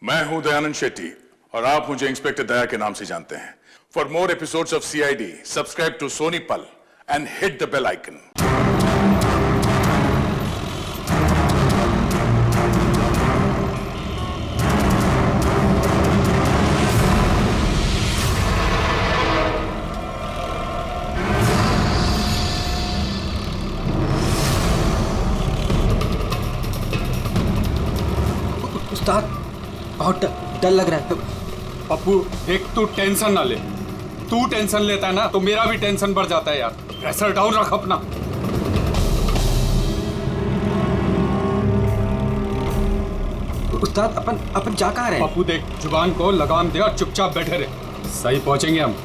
मैं हूं दयानंद शेट्टी और आप मुझे इंस्पेक्टर दया के नाम से जानते हैं। For more episodes of CID, subscribe to Sony Pal and hit the bell icon. उस्ताद, बहुत डर लग रहा है। पप्पू देख, तू टेंशन ना ले। तू टेंशन लेता है ना तो मेरा भी टेंशन बढ़ जाता है यार। प्रेशर डाउन रख अपना। उस्ताद, अपन जा कहाँ रहे हैं? पप्पू देख, जुबान को लगाम दे और चुपचाप बैठे रहे। सही पहुंचेंगे हम।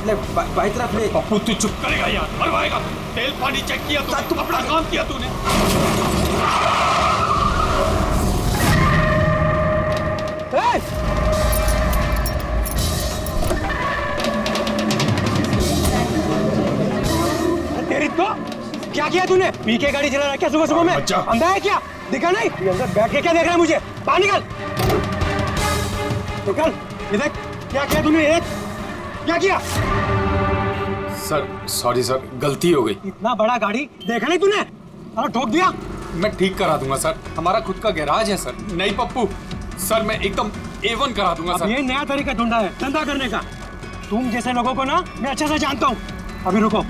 लेफ्ट बाई तरफ ले। पप्पू तू चुप करेगा यार, मरवाएगा। तेल पानी चेक किया तू, अपना काम किया तूने। तेरी तो क्या किया तूने? पी के गाड़ी चला रहा है क्या सुबह सुबह में? अंधा है क्या? दिखा नहीं? अंदर बैठ के क्या देख रहा है मुझे? बाहर निकल। निकल। ये देख क्या किया तूने? क्या किया? सर सॉरी सर, गलती हो गई। इतना बड़ा गाड़ी देखा नहीं तूने? अरे ठोक दिया। मैं ठीक करा दूंगा सर, हमारा खुद का गैराज है सर। नहीं पप्पू सर, मैं एकदम A1 करा दूंगा सर। ये नया तरीका ढूंढा है धंधा करने का। तुम जैसे लोगों को ना मैं अच्छे से जानता हूँ। अभी रुको,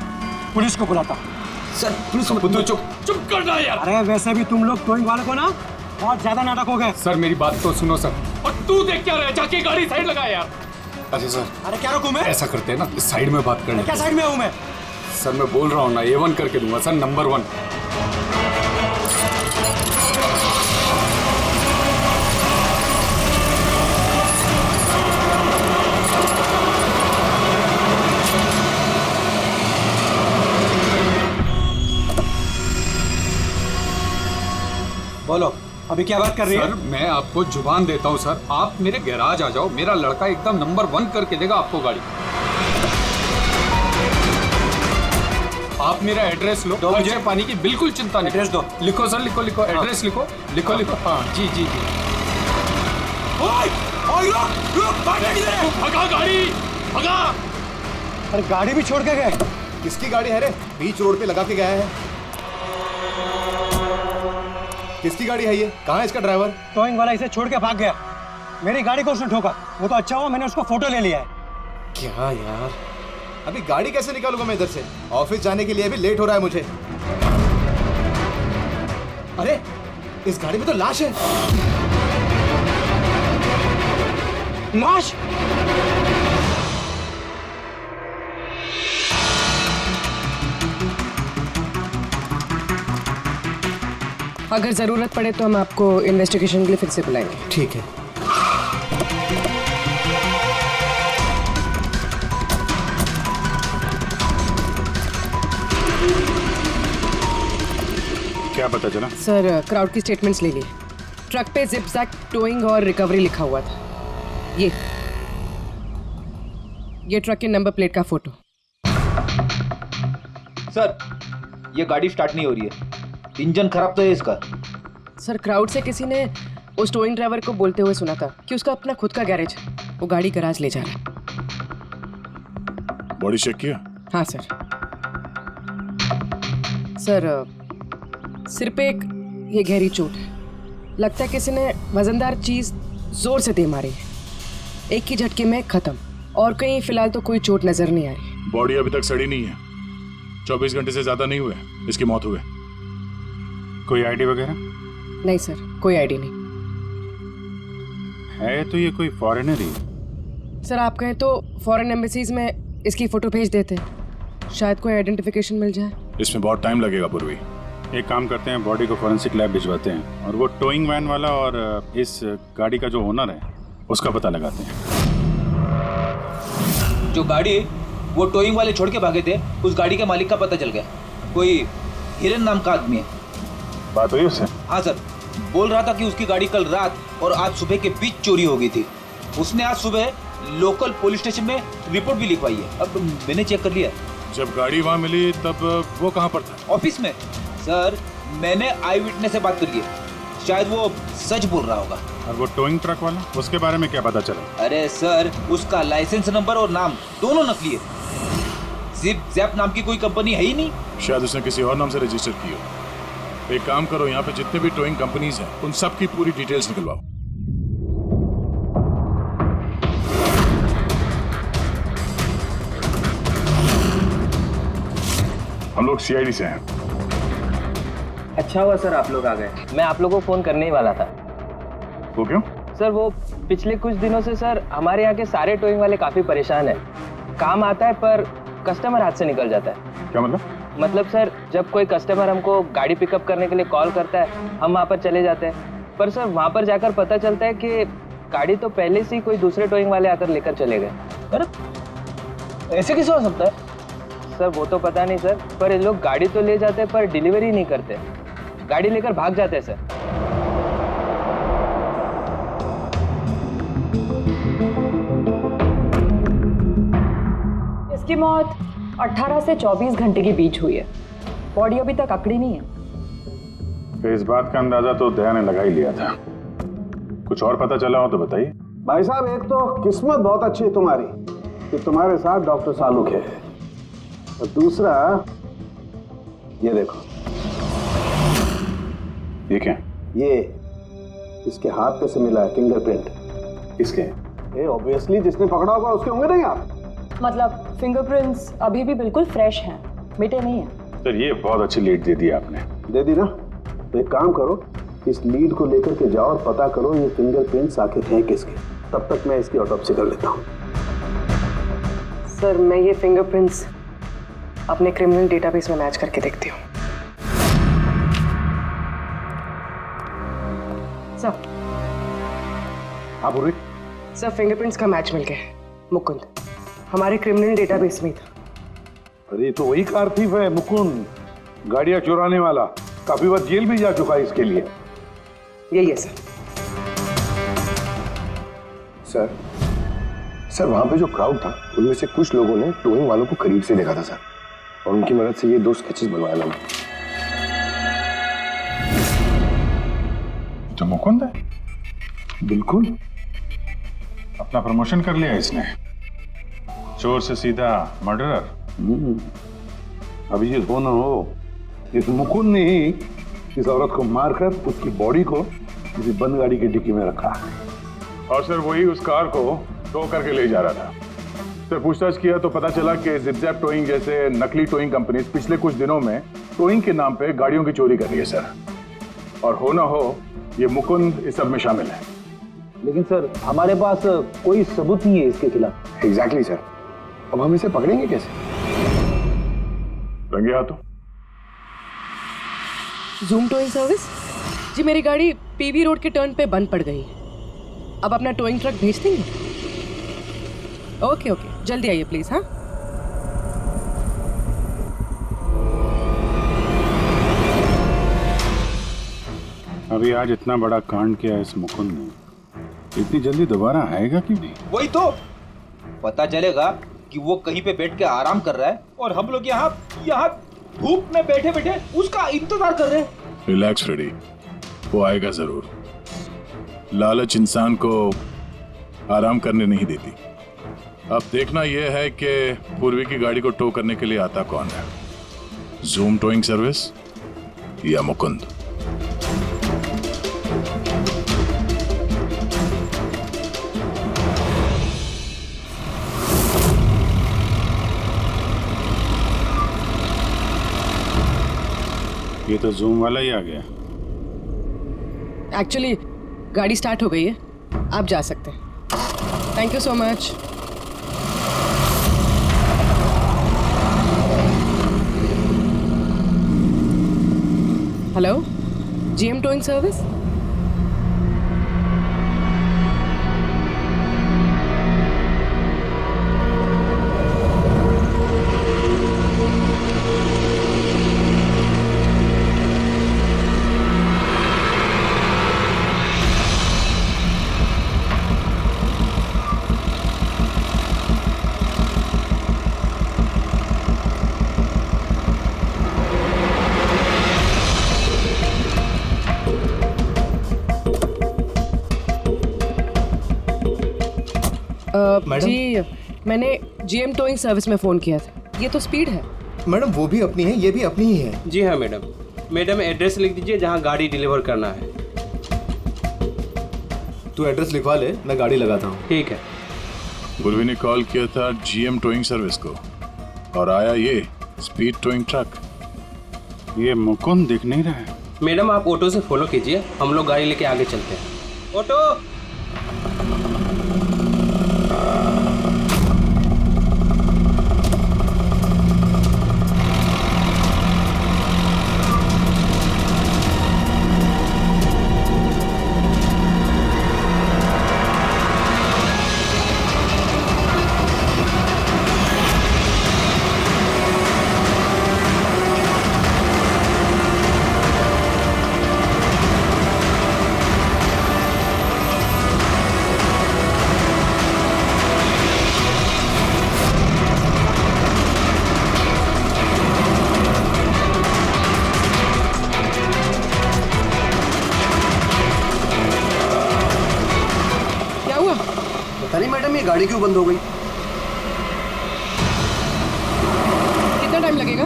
पुलिस को बुलाता हूँ। सर पुलिस को तू चुप करना यार। अरे वैसे भी तुम लोग टोइंग वाले को ना बहुत ज्यादा नाटक हो गए। सर मेरी बात तो सुनो सर। और तू देख क्या रहा, जाके गाड़ी साइड लगा यार। अच्छा सर, अरे क्या रुकूं मैं? ऐसा करते हैं ना, इस साइड में बात करने। क्या साइड में हूँ मैं? सर मैं बोल रहा हूँ ना, A1 करके दूंगा सर, नंबर 1। बोलो, अभी क्या बात कर रही है? सर मैं आपको जुबान देता हूँ सर, आप मेरे गैराज आ जाओ, मेरा लड़का एकदम नंबर 1 करके देगा आपको गाड़ी। आप मेरा एड्रेस लो, मुझे पानी की बिल्कुल चिंता नहीं। एड्रेस दो। लिखो सर, लिखो एड्रेस लिखो। हाँ जी जी जी। भगा गाड़ी, भगा। अरे गाड़ी भी छोड़ के गए। किसकी गाड़ी है रे? बीच रोड पे लगा के गया है। किसकी गाड़ी है ये? कहाँ है इसका ड्राइवर? टोइंग वाला इसे छोड़ के भाग गया। मेरी गाड़ी को उसने ठोका। वो तो अच्छा हुआ मैंने उसको फोटो ले लिया है। क्या यार, अभी गाड़ी कैसे निकालूंगा मैं इधर से? ऑफिस जाने के लिए अभी लेट हो रहा है मुझे। अरे इस गाड़ी में तो लाश है। लाश? अगर जरूरत पड़े तो हम आपको इन्वेस्टिगेशन के लिए फिर से बुलाएंगे। ठीक है। क्या पता चला? सर क्राउड की स्टेटमेंट्स ले लिए। ट्रक पे जिप-जैक टोइंग और रिकवरी लिखा हुआ था। ये ट्रक के नंबर प्लेट का फोटो। सर ये गाड़ी स्टार्ट नहीं हो रही है, इंजन खराब तो है इसका। सर क्राउड से किसी ने उस टोइंग ड्राइवर को बोलते हुए सुना था कि उसका अपना खुद का गैरेज है, वो गाड़ी गैराज ले जा रहा है। बॉडी चेक किया? हाँ सर। सर सिर पे एक ये गहरी चोट है, लगता है किसी ने वजनदार चीज जोर से दे मारी है। एक ही झटके में खत्म, और कहीं फिलहाल तो कोई चोट नजर नहीं आ रही। बॉडी अभी तक सड़ी नहीं है, 24 घंटे से ज्यादा नहीं हुए इसकी मौत हुए। कोई आईडी वगैरह? नहीं सर, कोई आईडी नहीं है। तो ये कोई फॉरेनर ही? सर आप कहें तो फॉरेन एम्बेसीज में इसकी फोटो भेज देते हैं, शायद कोई आइडेंटिफिकेशन मिल जाए। इसमें बहुत टाइम लगेगा पूर्वी। एक काम करते हैं, बॉडी को फॉरेंसिक लैब भिजवाते हैं और वो टोइंग वैन वाला और इस गाड़ी का जो ओनर है उसका पता लगाते हैं। जो गाड़ी वो टोइंग वाले छोड़ के भागे थे, उस गाड़ी के मालिक का पता चल गया। कोई हिरन नाम का आदमी है। बात हुई उससे? हाँ सर, बोल रहा था कि उसकी गाड़ी कल रात और आज सुबह के बीच चोरी हो गई थी। उसने आज सुबह लोकल पुलिस स्टेशन में रिपोर्ट भी लिखवाई है। अब मैंने चेक कर लिया। जब गाड़ी वहाँ मिली तब वो कहाँ पर था? ऑफिस में सर, मैंने आई विटनेस से बात कर ली है। शायद वो सच बोल रहा होगा। और वो टोइंग ट्रक वाला, उसके बारे में क्या पता चला? अरे सर, उसका लाइसेंस नंबर और नाम दोनों नकली है। जिप जैप नाम की कोई कंपनी है ही नहीं। शायद उसने किसी और नाम से रजिस्टर की हो। एक काम करो, यहाँ पे जितने भी टोइंग कंपनीज हैं उन सब की पूरी डिटेल्स निकलवाओ। हम लोग सीआईडी से हैं। अच्छा हुआ सर आप लोग आ गए। मैं आप लोगों को फोन करने ही वाला था। वो क्यों? सर वो पिछले कुछ दिनों से सर हमारे यहाँ के सारे टोइंग वाले काफी परेशान हैं। काम आता है पर कस्टमर हाथ से निकल जाता है। क्या मतलब? मतलब सर, जब कोई कस्टमर हमको गाड़ी पिकअप करने के लिए कॉल करता है, हम वहाँ पर चले जाते हैं, पर सर वहाँ पर जाकर पता चलता है कि गाड़ी तो पहले से ही कोई दूसरे टोइंग वाले आकर लेकर चले गए। अरे ऐसे कैसे हो सकता है? सर वो तो पता नहीं सर, पर ये लोग गाड़ी तो ले जाते हैं पर डिलीवरी नहीं करते, गाड़ी लेकर भाग जाते हैं सर। इसकी मौत 18 से 24 घंटे के बीच हुई है। बॉडी अभी तक अकड़ी नहीं है। तो इस बात का अंदाजा तो दया ने लगा ही लिया था। कुछ और पता चला हो तो बताइए। भाई साहब, एक तो किस्मत बहुत अच्छी है तुम्हारी कि तुम्हारे साथ डॉक्टर सालुक है, और दूसरा ये देखो। ये क्या? ये इसके हाथ पे से मिला है फिंगरप्रिंट। किसके? ये ऑब्वियसली जिसने पकड़ा होगा उसके होंगे नहीं आप? मतलब फिंगरप्रिंट्स अभी भी बिल्कुल फ्रेश हैं, मिटे नहीं हैं। सर ये बहुत अच्छी लीड दे दी आपने। दे दी ना? तो एक काम करो, इस लीड को लेकर के जाओ और पता करो ये फिंगरप्रिंट्स आखिर हैं किसके। तब तक मैं इसकी ऑटोप्सी कर लेता हूँ। सर मैं ये फिंगरप्रिंट्स अपने क्रिमिनल डेटाबेस में मैच करके देखती हूँ। सर। हाँ पूरी? सर फिंगरप्रिंट्स का मैच मिल गया। मुकुंद हमारे क्रिमिनल डेटाबेस में ही था। अरे तो वही कारतीब है मुकुंद, गाड़ियां चुराने वाला। काफी बार जेल भी जा चुका है इसके लिए। यही है सर। सर वहां पे जो क्राउड था उनमें से कुछ लोगों ने टोइंग वालों को करीब से देखा था सर, और उनकी मदद से ये 2 स्केचेस बनवाया मैंने। तो मुकुंद है? बिल्कुल। अपना प्रमोशन कर लिया इसने। चोर से सीधा मर्डरर। अभी ये हो ना हो, इस मुकुंद ने ही इस औरत को मारकर उसकी बॉडी को किसी बंद गाड़ी की डिक्की में रखा। और सर वही उस कार को टो करके ले जा रहा था। सर पूछताछ किया तो पता चला कि जिप-जैप टोइंग जैसे नकली टोइंग कंपनीज पिछले कुछ दिनों में टोइंग के नाम पे गाड़ियों की चोरी कर रही है सर। और हो ना हो ये मुकुंद इस सब में शामिल है। लेकिन सर हमारे पास कोई सबूत नहीं है इसके खिलाफ। एग्जैक्टली सर, अब हम इसे पकड़ेंगे कैसे? रंगे हाथों। जूम टोइंग सर्विस जी, मेरी गाड़ी पीवी रोड के टर्न पे बंद पड़ गई। अब अपना टोइंग ट्रक भेज देंगे? ओके ओके, जल्दी आइए प्लीज। हाँ अभी आज इतना बड़ा कांड किया इस मुकुंद ने, इतनी जल्दी दोबारा आएगा क्यों नहीं? वही तो पता चलेगा कि वो कहीं पे बैठ के आराम कर रहा है और हम लोग यहाँ धूप में बैठे बैठे उसका इंतजार कर रहे हैं। रिलैक्स फ्रेडी, वो आएगा जरूर। लालच इंसान को आराम करने नहीं देती। अब देखना यह है कि पूर्वी की गाड़ी को टो करने के लिए आता कौन है, जूम टोइंग सर्विस या मुकुंद। ये तो जूम वाला ही आ गया। एक्चुअली गाड़ी स्टार्ट हो गई है, आप जा सकते हैं। Thank you so much. Hello, GM towing service. Madam? जी मैंने जीएम टोइंग सर्विस में फ़ोन किया था। ये तो स्पीड है। मैडम वो भी अपनी है, ये भी अपनी ही है। जी हाँ मैडम। मैडम एड्रेस लिख दीजिए जहाँ गाड़ी डिलीवर करना है। तू एड्रेस लिखवा ले, मैं गाड़ी लगाता हूँ। ठीक है। पूर्वी ने कॉल किया था जीएम टोइंग सर्विस को और आया ये स्पीड टोइंग ट्रक। ये मुकुंद दिख नहीं रहा है। मैडम आप ऑटो से फॉलो कीजिए, हम लोग गाड़ी लेके आगे चलते हैं। ऑटो। पता नहीं मैडम ये गाड़ी क्यों बंद हो गई। कितना टाइम लगेगा?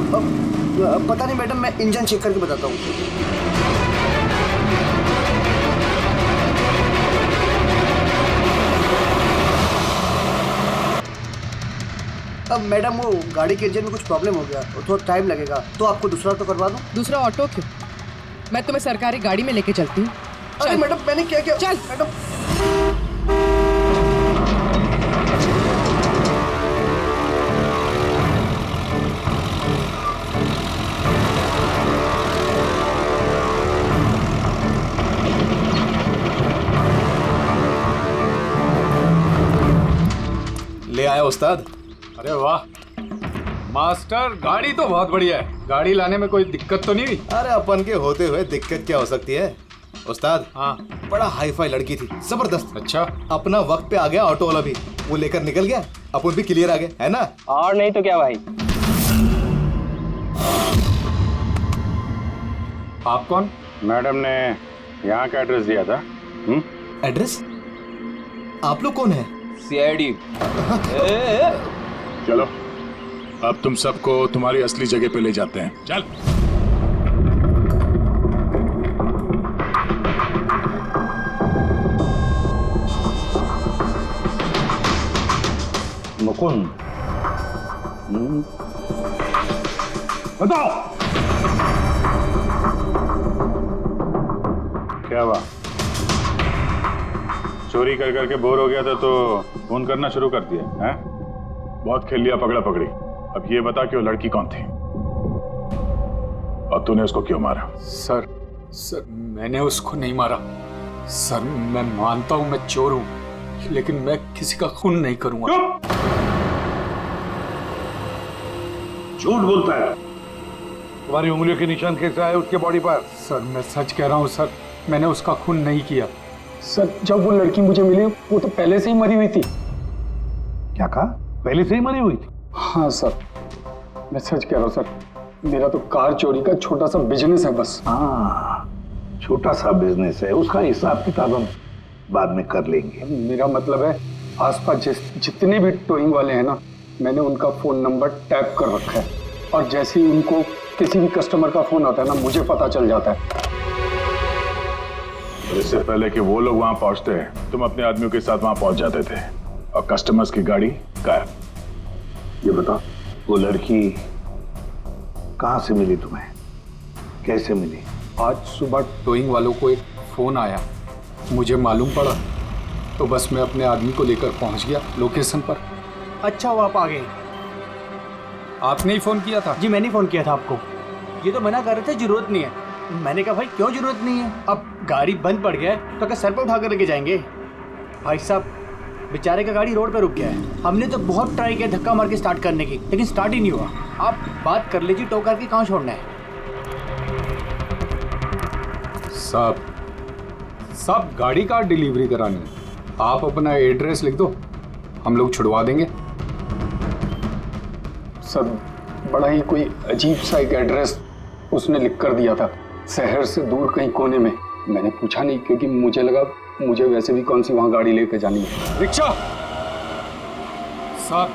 पता नहीं मैडम, मैं इंजन चेक करके बताता हूँ। अब मैडम वो गाड़ी के इंजन में कुछ प्रॉब्लम हो गया, थोड़ा टाइम लगेगा, तो आपको दूसरा ऑटो करवा दूँ? दूसरा ऑटो क्यों? मैं तुम्हें सरकारी गाड़ी में लेके चलती हूँ। अरे मैडम मैंने क्या किया? चल मैडम। ले आया उस्ताद। अरे वाह मास्टर, गाड़ी तो बहुत बढ़िया है। गाड़ी लाने में कोई दिक्कत तो नहीं हुई? अरे अपन के होते हुए दिक्कत क्या हो सकती है उस्ताद। हाँ, बड़ा हाई फाई लड़की थी, जबरदस्त। अच्छा, अपना वक्त पे आ गया ऑटो वाला भी, वो लेकर निकल गया, अपन भी क्लियर आ गए, है ना? और नहीं तो क्या भाई। आप कौन? मैडम ने यहाँ का एड्रेस दिया था। एड्रेस? आप लोग कौन है? सीआईडी। चलो अब तुम सबको तुम्हारी असली जगह पे ले जाते हैं। चल। मुकुंद, बताओ क्या हुआ? चोरी कर करके बोर हो गया था तो फोन करना शुरू कर दिया हैं? बहुत खेल लिया पकड़ा पकड़ी। अब ये बता कि वो लड़की कौन थी और तूने उसको क्यों मारा? सर मैंने उसको नहीं मारा। सर मैं मानता हूँ मैं चोर हूँ, लेकिन मैं किसी का खून नहीं करूंगा। झूठ बोलता है। तुम्हारी उंगलियों के निशान कैसे आए उसके बॉडी पर? सर मैं सच कह रहा हूँ सर, मैंने उसका खून नहीं किया। सर जब वो लड़की मुझे मिली वो तो पहले से ही मरी हुई थी। क्या कहा? पहले से ही मरी हुई थी? हाँ सर, मैं सच कह रहा हूँ सर, मेरा तो कार चोरी का छोटा सा बिजनेस है बस। हाँ, छोटा सा बिजनेस है, उसका हिसाब किताब हम बाद में कर लेंगे। मेरा मतलब है आसपास जितने भी टोइंग वाले हैं ना, मैंने उनका फोन नंबर टैप कर रखा है और जैसे ही उनको किसी भी कस्टमर का फोन आता है ना, मुझे पता चल जाता है। इससे पहले कि वो लोग वहां पहुंचते तुम अपने आदमियों के साथ वहां पहुंच जाते थे और कस्टमर्स की गाड़ी गायब। ये बता, वो लड़की कहाँ से मिली तुम्हें? कैसे मिली? आज सुबह टोइंग वालों को एक फोन आया, मुझे मालूम पड़ा तो बस मैं अपने आदमी को लेकर पहुंच गया लोकेशन पर। अच्छा वो आप आ गए? आपने ही फोन किया था? जी मैंने फोन किया था आपको। ये तो मना कर रहे थे जरूरत नहीं है। मैंने कहा भाई क्यों जरूरत नहीं है, अब गाड़ी बंद पड़ गया है तो क्या सर पे उठा कर लेके जाएंगे? भाई साहब बेचारे का गाड़ी रोड पे रुक गया है, हमने तो बहुत ट्राई किया धक्का मार के स्टार्ट करने की, लेकिन स्टार्ट ही नहीं हुआ। आप बात कर लीजिए, टो करके कहाँ छोड़ना है? सब गाड़ी का डिलीवरी करानी है। आप अपना एड्रेस लिख दो, हम लोग छुड़वा देंगे। सर बड़ा ही कोई अजीब सा एक एड्रेस उसने लिख कर दिया था, शहर से दूर कहीं कोने में। मैंने पूछा नहीं क्योंकि मुझे लगा मुझे वैसे भी कौन सी वहाँ गाड़ी लेकर जानी है। रिक्शा साहब,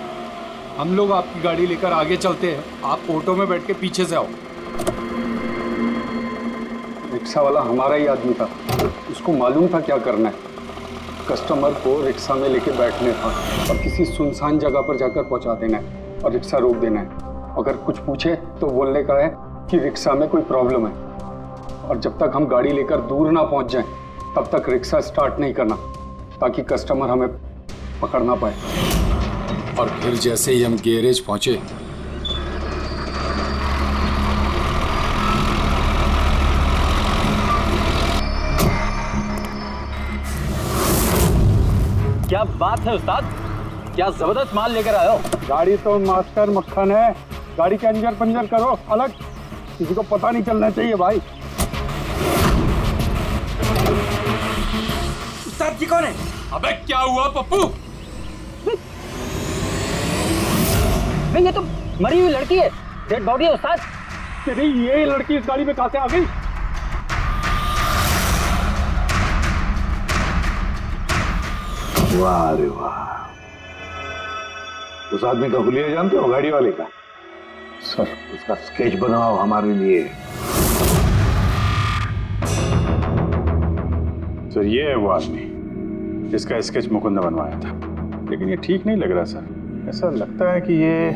हम लोग आपकी गाड़ी लेकर आगे चलते हैं, आप ऑटो में बैठ के पीछे से आओ। रिक्शा वाला हमारा ही आदमी था, उसको मालूम था क्या करना है। कस्टमर को रिक्शा में लेके बैठने था और किसी सुनसान जगह पर जाकर पहुंचा देना है और रिक्शा रोक देना है। अगर कुछ पूछे तो बोलने का है कि रिक्शा में कोई प्रॉब्लम है, और जब तक हम गाड़ी लेकर दूर ना पहुंच जाएं तब तक रिक्शा स्टार्ट नहीं करना, ताकि कस्टमर हमें पकड़ ना पाए। और फिर जैसे ही हम गैरेज पहुंचे, क्या बात है उस्ताद, क्या जबरदस्त माल लेकर आए हो। गाड़ी तो मास्टर मक्खन है, गाड़ी के अंजर पंजर करो अलग, किसी को पता नहीं चलना चाहिए भाई। उस्ताद जी कौन है? अबे क्या हुआ पप्पू? ये तो मरी हुई लड़की है, डेड बॉडी है उस्ताद। तेरी ये लड़की इस गाड़ी में कहां से आ गई? वाह रे वाह, उस आदमी का हुलिया जानते हो, गाड़ी वाले का? सर उसका स्केच बनाओ हमारे लिए। सर ये है वो आदमी जिसका स्केच मुकुंद ने बनवाया था, लेकिन ये ठीक नहीं लग रहा सर। ऐसा लगता है कि ये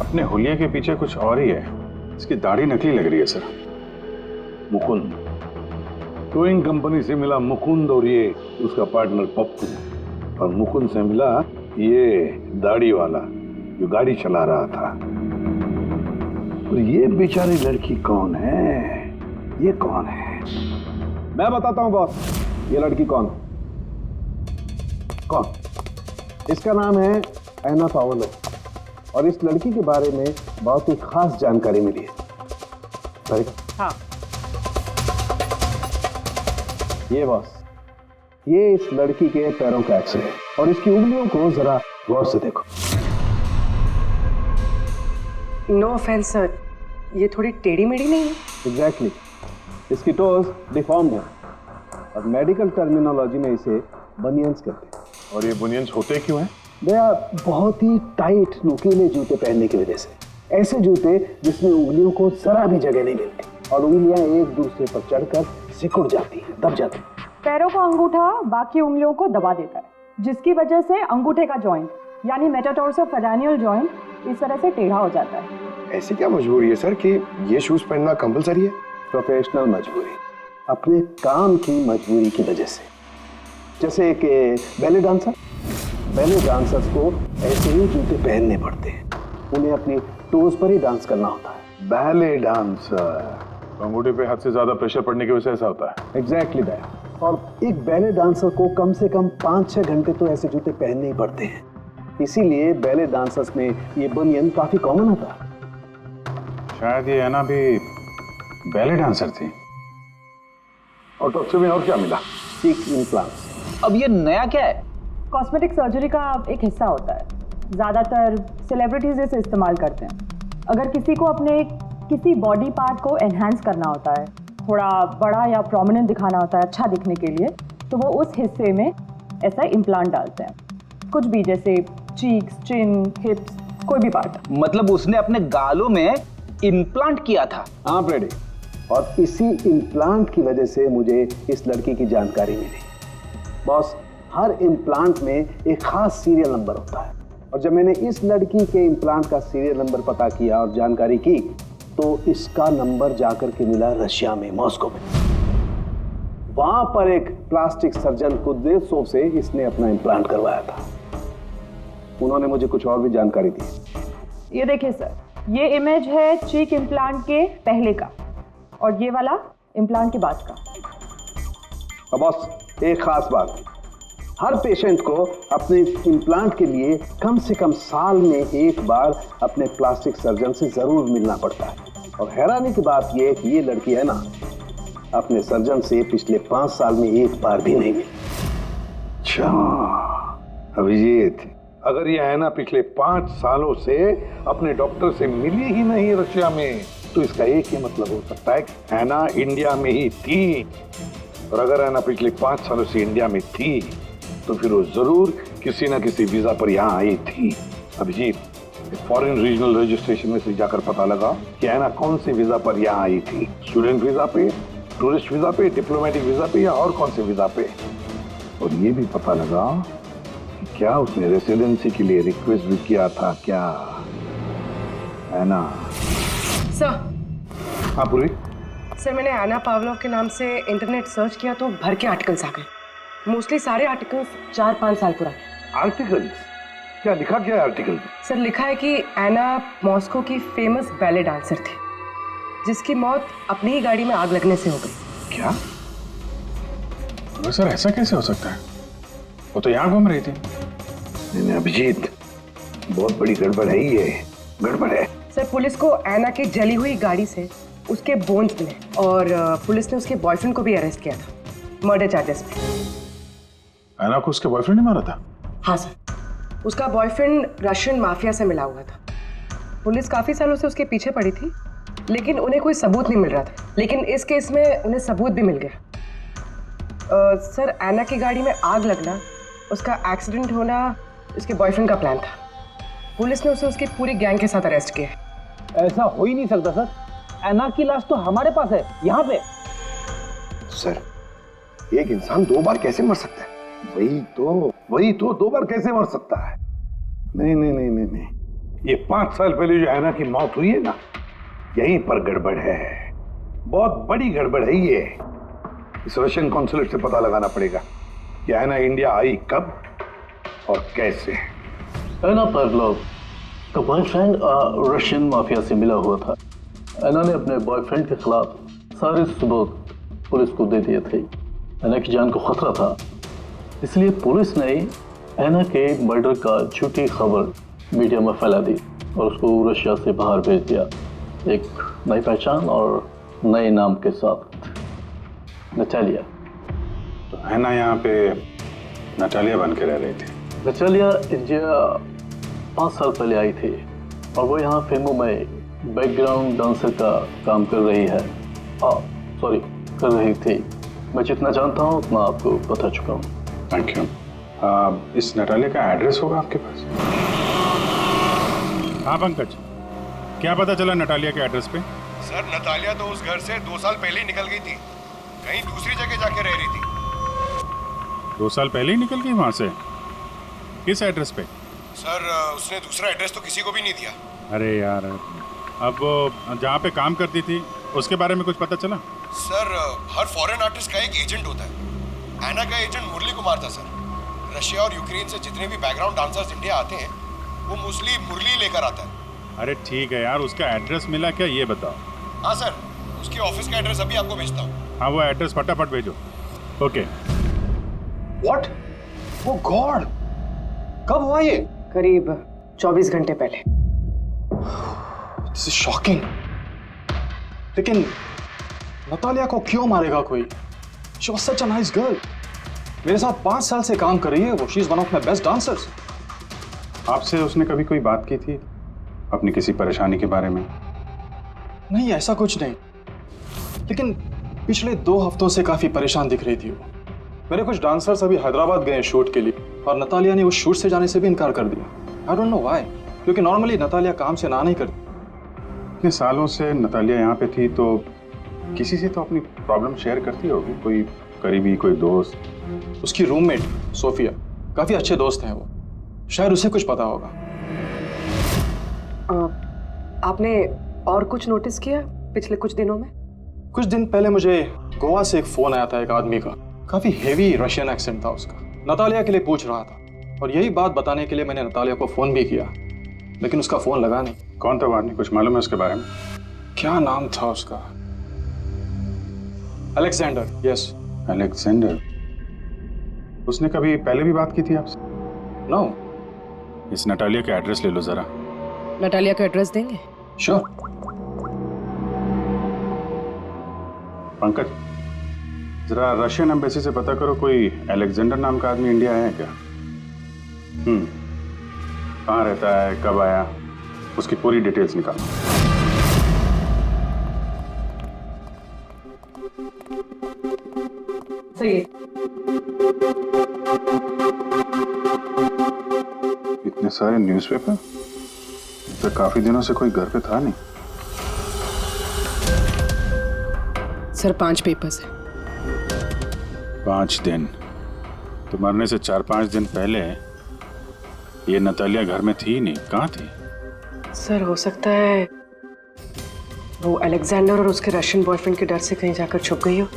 अपने हुलिये के पीछे कुछ और ही है। इसकी दाढ़ी नकली लग रही है सर। मुकुंद, टोइंग कंपनी से मिला मुकुंद और ये उसका पार्टनर पप्पू, और मुकुंद से मिला ये दाढ़ी वाला जो गाड़ी चला रहा था। और ये बेचारी लड़की कौन है? ये कौन है? मैं बताता हूँ बॉस, ये लड़की कौन? कौन? इसका नाम है ऐना पावलो, और इस लड़की के बारे में बहुत ही खास जानकारी मिली है। हाँ। ये बॉस, ये इस लड़की के पैरों का एक्सरे है, और इसकी उंगलियों को जरा गौर से देखो। नो ऑफेंस सर, ये थोड़ी टेढ़ी मेढ़ी नहीं है? एग्जैक्टली, इसकी टोज डिफॉर्म्ड है, और मेडिकल टर्मिनोलॉजी में इसे बनियंस कहते हैं। और ये बुनियंस होते क्यों हैं? भैया बहुत ही टाइट नुकीले जूते पहनने की वजह से, ऐसे जूते जिसमें उंगलियों को जरा भी जगह नहीं मिलती और उंगलियां एक दूसरे पर चढ़कर सिकुड़ जाती हैं, दब जाती हैं। पैरों का अंगूठा बाकी उंगलियों को दबा देता है, जिसकी वजह से अंगूठे का जॉइंट यानी मेटाटार्सोफेरेनियल जॉइंट इस तरह से टेढ़ा हो जाता है। ऐसी क्या मजबूरी है सर कि ये शूज पहनना कंपलसरी है? प्रोफेशनल मजबूरी, अपने काम की मजबूरी की वजह से। जैसे कि बैले डांसर्स को ऐसे ही जूते पहनने पड़ते हैं, उन्हें अपनी टोज पर ही डांस करना होता है। बैले डांसर, अंगूठे पे हद से ज्यादा प्रेशर पड़ने की वजह से ऐसा होता है। Exactly that. और एक बैले डांसर को कम से कम 5-6 घंटे तो ऐसे जूते पहनने ही पड़ते हैं, इसीलिए बैले डांसर्स में ये बनियन काफी कॉमन होता है। शायद ये ऐना भी बैले डांसर थी। ऑटोप्सी में और क्या मिला? चीक इम्प्लांट्स। अब ये नया क्या है? कॉस्मेटिक सर्जरी का एक हिस्सा होता है, ज़्यादातर सेलिब्रिटीज इसे इस्तेमाल करते हैं। अगर किसी को अपने किसी बॉडी पार्ट को एनहांस करना होता है, थोड़ा बड़ा या प्रोमिनेंट दिखाना होता है अच्छा दिखने के लिए, तो वो उस हिस्से में ऐसा इम्प्लांट डालते हैं, कुछ भी, जैसे चीक्स, चिन, हिप्स, कोई भी पार्ट। मतलब उसने अपने गालों में इम्प्लांट किया था? हाँ प्रेडी, और इसी इम्प्लांट की वजह से मुझे इस लड़की की जानकारी मिली। बॉस, हर इम्प्लांट में एक खास सीरियल नंबर होता है, और जब मैंने इस लड़की के इम्प्लांट का सीरियल नंबर पता किया और जानकारी की, तो इसका नंबर जाकर के मिला रशिया में, मॉस्को में। वहां पर एक प्लास्टिक सर्जन कुद्रेसोव से इसने अपना इम्प्लांट करवाया था। उन्होंने मुझे कुछ और भी जानकारी दी। ये देखिए सर, ये इमेज है चीक इम्प्लांट के पहले का, और ये वाला इम्प्लांट के बाद का। अब बॉस, एक खास बात, हर पेशेंट को अपने इम्प्लांट के लिए कम से कम साल में एक बार अपने प्लास्टिक सर्जन से जरूर मिलना पड़ता है। और हैरानी की बात यह है कि ये लड़की है ना, अपने सर्जन से पिछले 5 साल में एक बार भी नहीं मिली। अच्छा अभिजीत, अगर यह है ना पिछले 5 सालों से अपने डॉक्टर से मिली ही नहीं रशिया में, तो इसका एक ही मतलब हो सकता है कि हैना इंडिया में ही थी। और अगर हैना पिछले 5 सालों से इंडिया में थी, तो फिर वो जरूर किसी न किसी वीजा पर यहाँ आई थी। अभिजीत, फॉरेन रीजनल रजिस्ट्रेशन में से जाकर पता लगा कि ऐना कौन से वीजा पर यहाँ आई थी। स्टूडेंट वीजा पे, टूरिस्ट वीजा पे, डिप्लोमेटिक वीजा पे या और कौन से वीजा पे। और ये भी पता लगा कि क्या उसने रेसिडेंसी के लिए रिक्वेस्ट भी किया था क्या, है ना? सर। हाँ पूर्वी। सर, मैंने आना पावलोव के नाम से इंटरनेट सर्च किया तो भर के आर्टिकल्स आ गए। मोस्टली सारे आर्टिकल्स 4-5 साल पुराने। आर्टिकल्स? क्या लिखा क्या है आर्टिकल में? सर, लिखा है कि ऐना मॉस्को की फेमस बैले डांसर थी जिसकी मौत अपनी ही गाड़ी में आग लगने से हो गई। क्या? सर ऐसा कैसे हो सकता है? वो तो यहाँ घूम रही थी। नहीं अभिजीत, बहुत बड़ी गड़बड़ है ये, गड़बड़ है। सर, पुलिस को ऐना की जली हुई गाड़ी से उसके बोन्स मिले और पुलिस ने उसके बॉयफ्रेंड को भी अरेस्ट किया था मर्डर चार्जेस पे। ऐना को उसके बॉयफ्रेंड ने मारा था? हाँ सर, उसका बॉयफ्रेंड रशियन माफिया से मिला हुआ था। पुलिस काफी सालों से उसके पीछे पड़ी थी लेकिन उन्हें कोई सबूत नहीं मिल रहा था, लेकिन इस केस में उन्हें सबूत भी मिल गया। सर, ऐना की गाड़ी में आग लगना, उसका एक्सीडेंट होना उसके बॉयफ्रेंड का प्लान था। पुलिस ने उसे उसकी पूरी गैंग के साथ अरेस्ट किया। ऐसा हो ही नहीं सकता सर, ऐना की लाश तो हमारे पास है यहाँ पे। सर, एक इंसान 2 बार कैसे मर सकता है? वही तो 2 बार कैसे मर सकता है? नहीं, ये 5 साल पहले जो ऐना की मौत हुई है ना, यहीं पर गड़बड़ है, बहुत बड़ी गड़बड़ है ये। इस रशियन कॉन्सुलेट से पता लगाना पड़ेगा कि ऐना इंडिया आई कब और कैसे। ऐना पावलोव का बॉयफ्रेंड रशियन माफिया से मिला हुआ था। ऐना ने अपने बॉयफ्रेंड के खिलाफ सारे सबूत पुलिस को दे दिए थे। ऐना की जान को खतरा था, इसलिए पुलिस ने ऐना के मर्डर का झूठी खबर मीडिया में फैला दी और उसको रशिया से बाहर भेज दिया, एक नई पहचान और नए नाम के साथ, नटालिया। तो ऐना यहाँ पे नटालिया बन के रह रही थी? नटालिया इंडिया 5 साल पहले आई थी और वो यहाँ फिल्मों में बैकग्राउंड डांसर का काम कर रही है। कर रही थी। मैं जितना जानता हूँ उतना आपको बता चुका हूँ। Thank you. इस नटालिया का एड्रेस होगा आपके पास? हाँ पंकज, क्या पता चला नटालिया के एड्रेस पे? सर, नतालिया तो उस घर से 2 साल पहले ही निकल गई थी, कहीं दूसरी जगह जाके रह रही थी। 2 साल पहले ही निकल गई वहां से? किस एड्रेस पे? सर, उसने दूसरा एड्रेस तो किसी को भी नहीं दिया। अरे यार, अब वो जहाँ पे काम करती थी उसके बारे में कुछ पता चला? सर, हर फॉरेन आर्टिस्ट का एक एजेंट होता है। ऐना का एजेंट मुरली कुमार था सर। रशिया और यूक्रेन से जितने भी बैकग्राउंड डांसर्स इंडिया आते हैं वो मोस्टली मुरली लेकर आता है। अरे ठीक है यार, उसका एड्रेस मिला क्या ये बताओ। हाँ सर, उसके ऑफिस का एड्रेस अभी आपको भेजता हूँ। हाँ, वो एड्रेस फटाफट भेजो। ओके। व्हाट? ओ गॉड, कब हुआ ये? करीब 24 घंटे पहले। This is shocking. लेकिन नतालिया को क्यों मारेगा कोई? She was such a nice girl. मेरे साथ 5 साल से काम कर रही है वो। She is one of my best dancers. आपसे उसने कभी कोई बात की थी अपनी किसी परेशानी के बारे में? नहीं, ऐसा कुछ नहीं, लेकिन पिछले 2 हफ्तों से काफी परेशान दिख रही थी वो। मेरे कुछ डांसर्स अभी हैदराबाद गए शूट के लिए और नतालिया ने उस शूट से जाने से भी इनकार कर दिया। आई डोंट नो व्हाई, क्योंकि नॉर्मली नतालिया काम से ना नहीं करती। इतने सालों से नतालिया यहाँ पे थी तो किसी से तो अपनी प्रॉब्लम शेयर करती होगी, कोई करीबी, कोई दोस्त। उसकी रूममेट सोफिया, काफी अच्छे दोस्त हैं वो, शायद उसे कुछ पता होगा। आपने और कुछ नोटिस किया पिछले कुछ दिनों में? कुछ दिन पहले मुझे गोवा से एक फोन आया था एक आदमी का, काफी हेवी रशियन एक्सेंट था उसका। नतालिया के लिए पूछ रहा था और यही बात बताने के लिए मैंने नतालिया को फोन भी किया, लेकिन उसका फोन लगा नहीं। कौन था वो आदमी, कुछ मालूम है उसके बारे में? क्या नाम था उसका? अलेक्जेंडर। Yes, Alexander. उसने कभी पहले भी बात की थी आपसे? नो। इस नटालिया का एड्रेस ले लो जरा। नटालिया का एड्रेस देंगे? श्योर। पंकज, जरा रशियन एम्बेसी से पता करो कोई अलेक्जेंडर नाम का आदमी इंडिया आया है क्या? कहाँ रहता है, कब आया, उसकी पूरी डिटेल्स निकालो। सही है। ये सारे न्यूज़पेपर? तो काफी दिनों से कोई घर पे था नहीं। सर 5 पेपर्स हैं। 5 दिन? तो मरने से 4-5 दिन पहले ये नतालिया घर में थी नहीं, कहाँ थी? सर हो सकता है वो अलेक्जेंडर और उसके रशियन बॉयफ्रेंड के डर से कहीं जाकर छुप गई हो।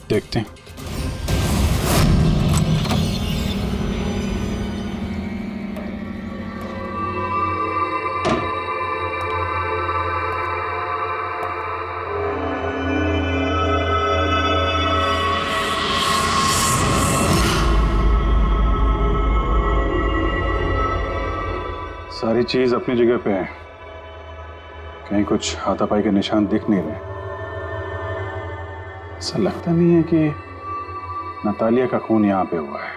देखते हैं। सारी चीज अपनी जगह पे है, कहीं कुछ हाथापाई के निशान दिख नहीं रहे। ऐसा लगता नहीं है कि नतालिया का खून यहाँ पे हुआ है।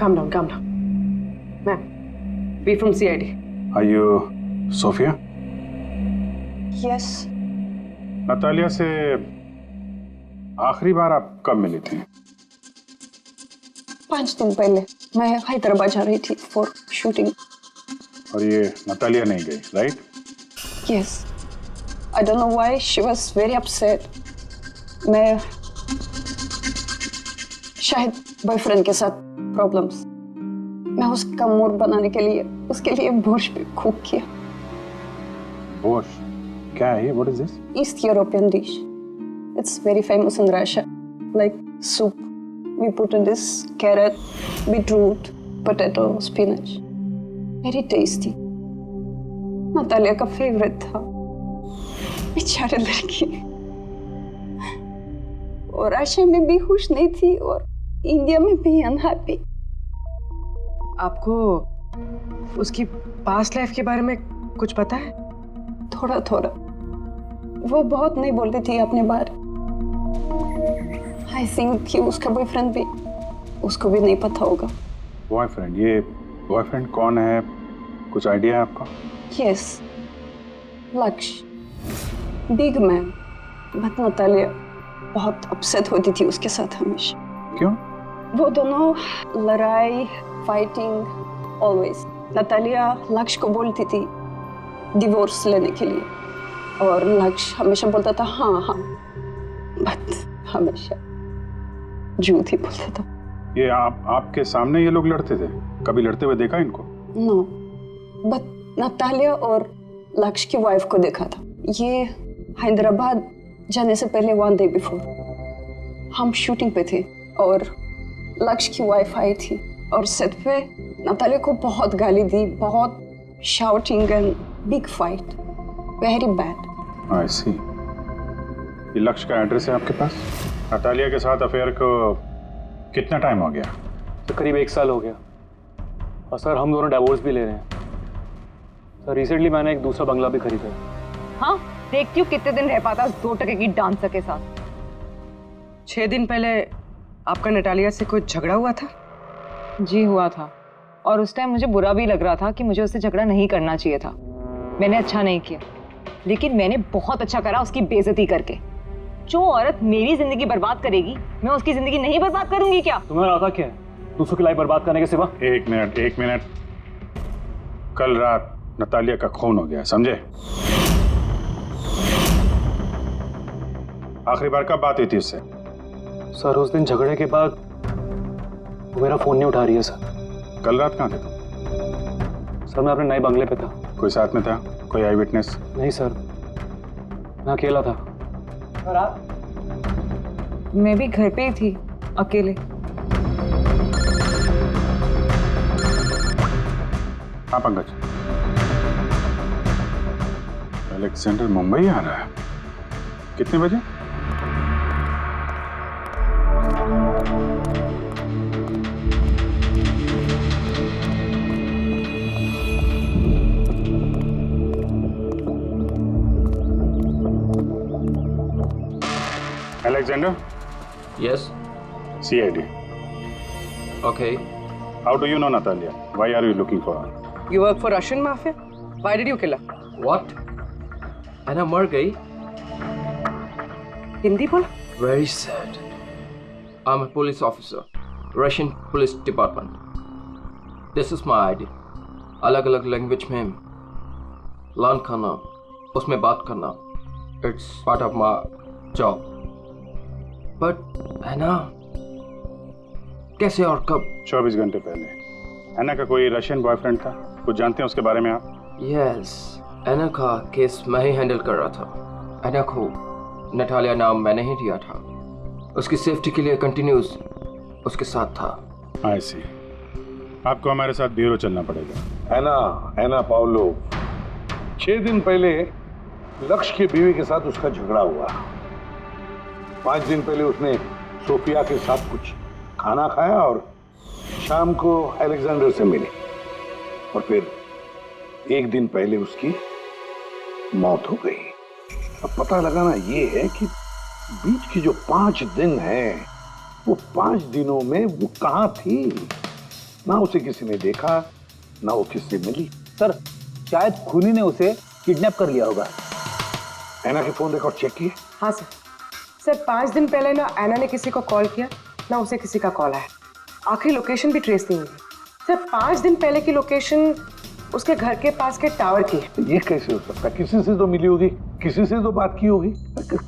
Calm down, calm down. Ma'am, we from CID. Are you Sophia? Yes. Natalia से आखिरी बार आप कब मिली थी? 5 दिन पहले मैं हैदराबाद जा रही थी फॉर शूटिंग। और ये नतालिया नहीं गई, right? Yes. I don't know why she was very upset. मैं शायद बॉयफ्रेंड के साथ प्रॉब्लम्स। मैं उसका मूड बनाने के लिए उसके लिए बोर्श भी कुक किया। बोर्श? क्या है ये? What is this? East European dish. It's very famous in Russia. Like soup. We put in this carrot, beetroot, potato, spinach. Very tasty. Natalia का फेवरेट था। बेचारी लड़की। और रशिया में भी खुश नहीं थी और इंडिया में भी अनहैप्पी। आपको उसकी पास्ट लाइफ के बारे में कुछ पता है? थोड़ा थोड़ा। वो बहुत नहीं बोलती थी अपने बारे। आई थिंक कि उसका बॉयफ्रेंड भी उसको भी नहीं पता होगा। बॉयफ्रेंड? ये बॉयफ्रेंड कौन है? कुछ आइडिया है आपका? यस, लक्ष्य, बिग मैन। बट नतालिया बहुत अपसेट होती थी उसके साथ हमेशा। क्यों? वो दोनों लड़ाई, फाइटिंग, ऑलवेज। नतालिया लक्ष्य को बोलती थी डिवोर्स लेने के लिए और लक्ष्य हमेशा बोलता था हाँ हाँ, बट हमेशा झूठ ही बोलता था। ये आपके सामने ये लोग लड़ते थे? कभी लड़ते हुए देखा इनको? नो, बट नतालिया और लक्ष्य की वाइफ को देखा था। ये हैदराबाद जाने से पहले 1 डे बिफोर हम शूटिंग पे थे और लक्ष्य की वाइफ आई थी और सेट पे नतालिया को बहुत गाली दी, बहुत shouting and big fight, very bad. I see. ये लक्ष्य का एड्रेस है आपके पास? नतालिया के साथ अफेयर को कितना टाइम हो गया? तो करीब 1 साल हो गया। और सर हम दोनों डिवोर्स भी ले रहे हैं। सर रिसेंटली मैंने एक दूसरा बंगला भी खरीदा है। हाँ, देखती हूँ कितने दिन रह पाता उस 2 टके की डांसर के साथ। 6 दिन पहले आपका नतालिया से कुछ झगड़ा हुआ था? जी हुआ था, और उस टाइम मुझे बुरा भी लग रहा था कि मुझे उससे झगड़ा नहीं करना चाहिए था। मैंने अच्छा नहीं किया, लेकिन मैंने बहुत अच्छा करा उसकी बेइज्जती करके। जो औरत मेरी जिंदगी बर्बाद करेगी, मैं उसकी जिंदगी नहीं बर्बाद करूंगी क्या? तुम्हारा आता क्या है दूसरों की लाइफ बर्बाद करने के सिवा? एक मिनट। कल रात नतालिया का खून हो गया, समझे? आखिरी बार कब बात हुई थी उससे? सर उस दिन झगड़े के बाद वो मेरा फोन नहीं उठा रही है सर। कल रात कहाँ थे तुम? सर मैं अपने नए बंगले पे था। कोई साथ में था? कोई आई विटनेस? नहीं सर, मैं अकेला था। और आप? मैं भी घर पे ही थी, अकेले। हाँ पंकज, अलेक्जेंडर मुंबई आ रहा है। कितने बजे? Alexander? Yes. CID. Okay. How do you know Natalia? Why are you looking for her? You work for Russian mafia? Why did you kill her? What? एना मर गई। हिंदी बोल। Very sad. I'm a police officer, Russian Police Department. This is my ID. अलग अलग language में learn करना, उसमें बात करना, it's part of my job. But एना कैसे और कब? 24 घंटे पहले एना का कोई रशियन बॉयफ्रेंड था, कुछ जानते हैं उसके बारे में आप? Yes, एना का केस मैं ही हैंडल कर रहा था। एना को नटालिया नाम मैंने ही दिया था, उसकी सेफ्टी के लिए कंटिन्यूस उसके साथ था। I see. आपको हमारे साथ ब्यूरो चलना पड़ेगा। एना पाउलो, 6 दिन पहले लक्ष्य की बीवी के साथ उसका झगड़ा हुआ। 5 दिन पहले उसने सोफिया के साथ कुछ खाना खाया और शाम को अलेक्जेंडर से मिली, और फिर 1 दिन पहले उसकी मौत हो गई। अब पता लगाना ये है कि बीच की जो 5 दिन है, वो 5 दिनों में वो कहाँ थी। ना उसे किसी ने देखा, ना वो किससे मिली। सर, शायद खूनी ने उसे किडनैप कर लिया होगा। एना के फोन रिकॉर्ड चेक किए? हाँ सर। सर 5 दिन पहले ना एना ने किसी को कॉल किया, ना उसे किसी का कॉल आया। आखिरी लोकेशन भी ट्रेस नहीं हुई। सर 5 दिन पहले की लोकेशन उसके घर के पास के टावर की है। ये कैसे हो सकता है? किसी से तो मिली होगी, किसी से तो बात की होगी,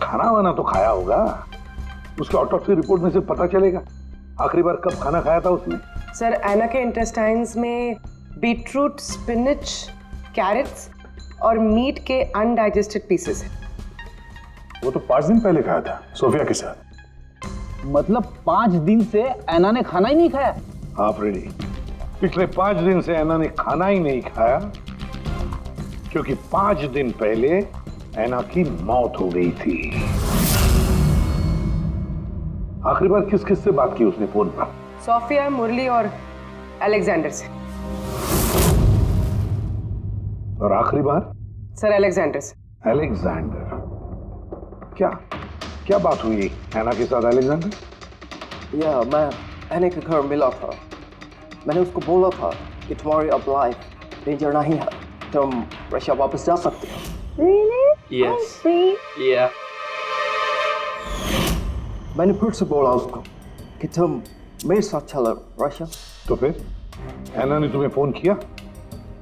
खाना वाना तो खाया होगा। उसके ऑटोप्सी रिपोर्ट में से पता चलेगा आखिरी बार कब खाना खाया था उसने। सर एना के इंटेस्टाइन्स में बीटरूट, स्पिनच, कैरेट्स और मीट के अनडाइजेस्टेड पीसेस हैं। वो तो 5 दिन पहले खाया था सोफिया के साथ। मतलब 5 दिन से एना ने खाना ही नहीं खाया? हाँ फ्रेडी, पिछले 5 दिन से एना ने खाना ही नहीं खाया, क्योंकि 5 दिन पहले एना की मौत हो गई थी। आखिरी बार किस किस से बात की उसने फोन पर? सोफिया, मुरली और अलेक्जेंडर से। और आखिरी बार? सर अलेक्जेंडर से। अलेक्जेंडर? क्या बात हुई एना के साथ अलेक्जेंडर? या मैं एना के घर मिला था। मैंने उसको बोला था कि तुम्हारी अब लाइफ डेंजर नहीं है, तुम रशिया वापस जा सकते हो। Really? Yes. Oh, sweet. Yeah. मैंने फिर से बोला उसको कि तुम मेरे साथ चलो रशिया। तो फिर एना ने तुम्हें फोन किया?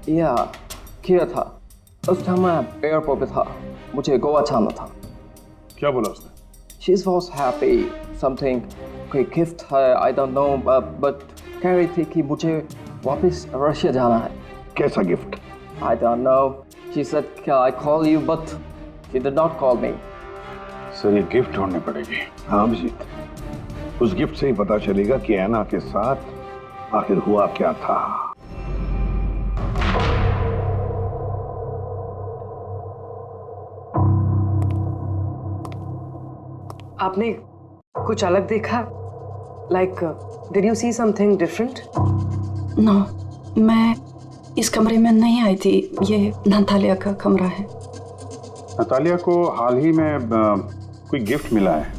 या किया था। उस टाइम मैं एयरपोर्ट पे था, मुझे गोवा जाना था। क्या बोला उसने? She was happy, something कोई गिफ्ट है, I don't know, but कह रही थी कि मुझे वापस रशिया जाना है। कैसा gift? I don't know. She said, "Can I call you?" But she did not call me. Sir ये गिफ्ट ढूंढनी पड़ेगी। हाँ अभिजीत, उस गिफ्ट से ही पता चलेगा कि एना के साथ आखिर हुआ क्या था। आपने कुछ अलग देखा? Like, did you see something different? No, मैं इस कमरे में नहीं आई थी। ये नतालिया का कमरा है। नतालिया को हाल ही में कोई गिफ्ट मिला है।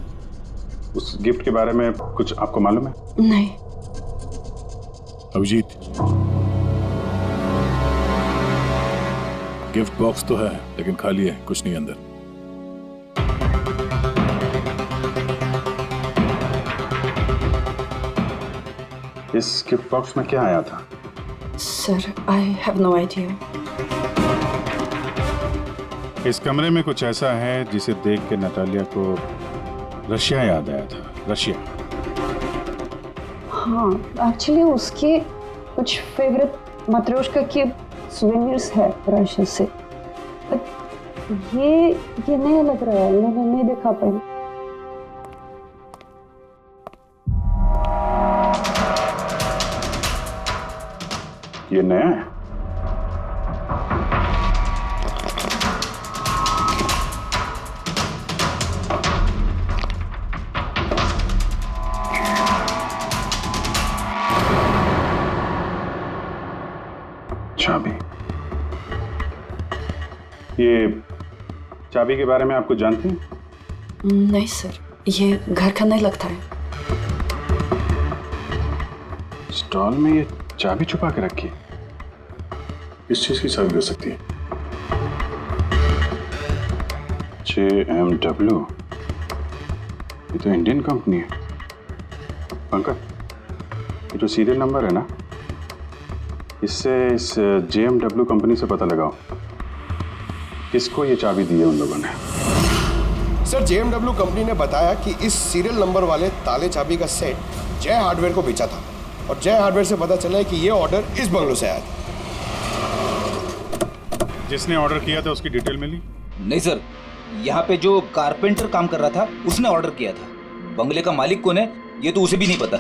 उस गिफ्ट के बारे में कुछ आपको मालूम है? नहीं। अभिजीत, गिफ्ट बॉक्स तो है लेकिन खाली है, कुछ नहीं अंदर। इस गिफ्ट बॉक्स में क्या आया था? Sir, I have no idea. इस कमरे में कुछ ऐसा है जिसे देख के नतालिया को रशिया याद आया था। रशिया? हाँ, एक्चुअली उसके कुछ फेवरेट मात्रोश्का के सुवेनिर्स है रशिया से। ये नया लग रहा है, मैंने नहीं देखा पहले। ये नया है? चाबी। ये चाबी के बारे में आपको जानते हैं? नहीं सर, ये घर का नहीं लगता है। स्टॉल में ये चाबी छुपा के रखी है। इस चीज की चाबी हो सकती है। JMW, ये तो इंडियन कंपनी है। पंकज, ये जो सीरियल नंबर है ना, इससे इस JMW कंपनी से पता लगाओ किसको ये चाबी दी है उन लोगों ने। सर, JMW कंपनी ने बताया कि इस सीरियल नंबर वाले ताले चाबी का सेट जय हार्डवेयर को बेचा था और जय हार्डवेयर से पता चला है कि ये ऑर्डर इस बंगलों से आया था। जिसने ऑर्डर किया था उसकी डिटेल मिली? नहीं सर, यहाँ पे जो कारपेंटर काम कर रहा था उसने ऑर्डर किया था। बंगले का मालिक कौन है ये तो उसे भी नहीं पता।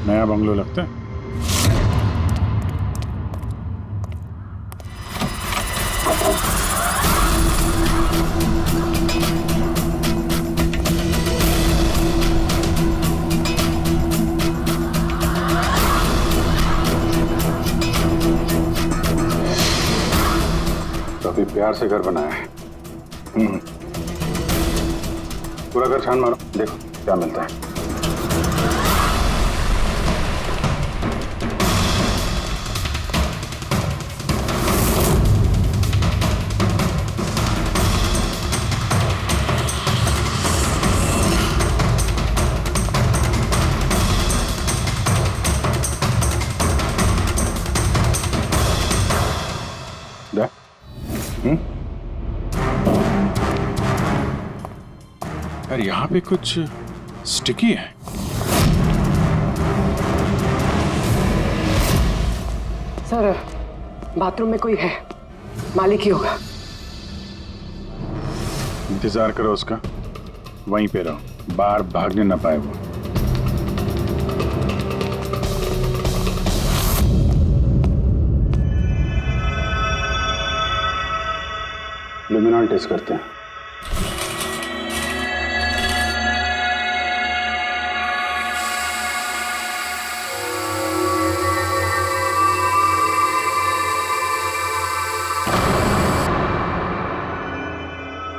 नया बंगलो लगता है। काफी प्यार से घर बनाया है। पूरा घर छान मारो, देखो क्या मिलता है। यार यहाँ पे कुछ स्टिकी है। सर, बाथरूम में कोई है, मालिक ही होगा। इंतजार करो उसका, वहीं पे रहो, बाहर भागने ना पाए वो। लुमिनॉल टेस्ट करते हैं।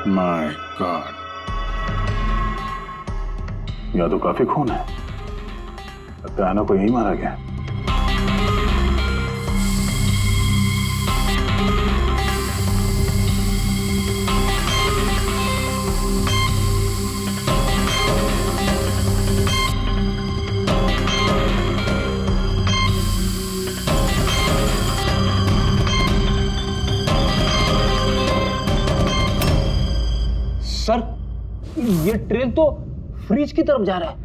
माय गॉड, यहाँ तो काफी खून है। लगता है आना को यही मारा गया। सर, ये ट्रेन तो फ्रिज की तरफ जा रहा है।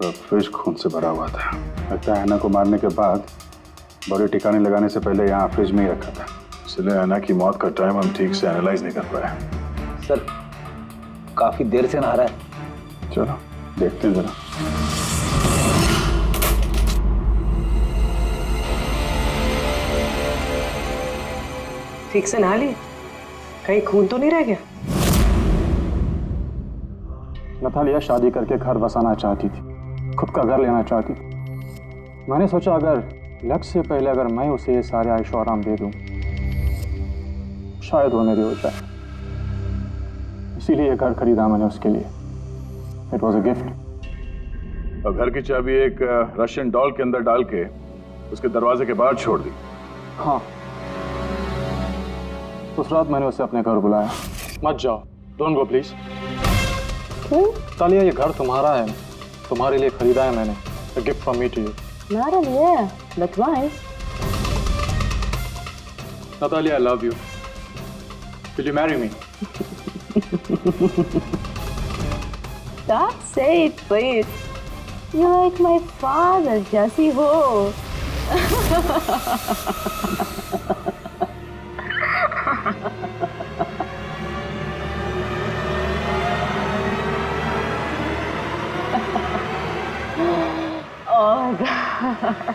तो फ्रिज खून से भरा हुआ था। लगता है ऐना को मारने के बाद बॉडी ठिकाने लगाने से पहले यहाँ फ्रिज में ही रखा था, इसलिए ऐना की मौत का टाइम हम ठीक से एनालाइज नहीं कर पाए। सर, काफी देर से नहा रहा है। चलो देखते हैं जरा। ठीक से नहा लिए? कहीं खून तो नहीं रह गया? नतालिया शादी करके घर बसाना चाहती थी, खुद का घर लेना चाहती थी। मैंने सोचा अगर लक्ष्य से पहले अगर मैं उसे ये सारे आयशो आराम दे दूं, शायद वो मेरी हो जाए। इसीलिए ये घर खरीदा मैंने उसके लिए। It was a gift. और घर की चाबी एक रशियन डॉल के अंदर डाल के उसके दरवाजे के बाहर छोड़ दी। हाँ, उस रात मैंने उसे अपने घर बुलाया। मत जाओ, डोंट गो प्लीज। तालिया, ये घर तुम्हारा है, तुम्हारे लिए खरीदा है मैंने। A gift from me to you. Natalia, yeah, but why? Natalia, I love you. Will you marry me? Don't say it, please. You're like my father, Jesse Ho. Oh God.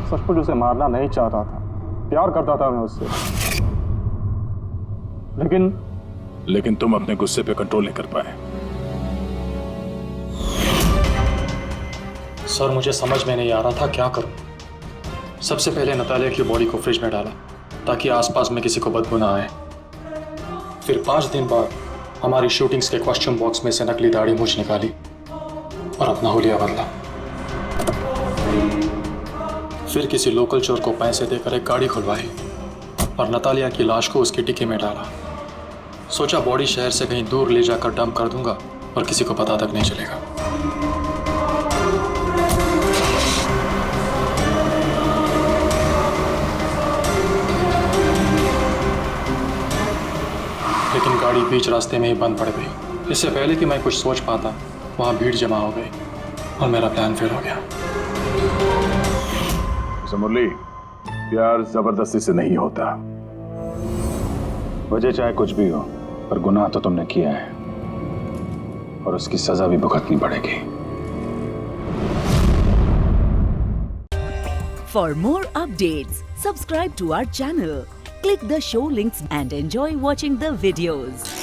सचमुच उसे मारना नहीं चाहता था, प्यार करता था मैं उससे, लेकिन तुम अपने गुस्से पे कंट्रोल नहीं कर पाए। सर, मुझे समझ में नहीं आ रहा था क्या करूं। सबसे पहले नतालिया की बॉडी को फ्रिज में डाला ताकि आसपास में किसी को बदबू ना आए। फिर 5 दिन बाद हमारी शूटिंग्स के कॉस्ट्यूम बॉक्स में से नकली दाढ़ी मूछ निकाली और अपना हुलिया बदला। फिर किसी लोकल चोर को पैसे देकर एक गाड़ी खुलवाई और नतालिया की लाश को उसकी डिक्की में डाला। सोचा बॉडी शहर से कहीं दूर ले जाकर डंप कर दूंगा और किसी को पता तक नहीं चलेगा। लेकिन गाड़ी बीच रास्ते में ही बंद पड़ गई। इससे पहले कि मैं कुछ सोच पाता वहां भीड़ जमा हो गई और मेरा प्लान फेल हो गया। मुरली, प्यार जबरदस्ती से नहीं होता। वजह चाहे कुछ भी हो, पर गुनाह तो तुमने किया है और उसकी सजा भी भुगतनी पड़ेगी। For more updates, subscribe to our channel, click the show links and enjoy watching the videos.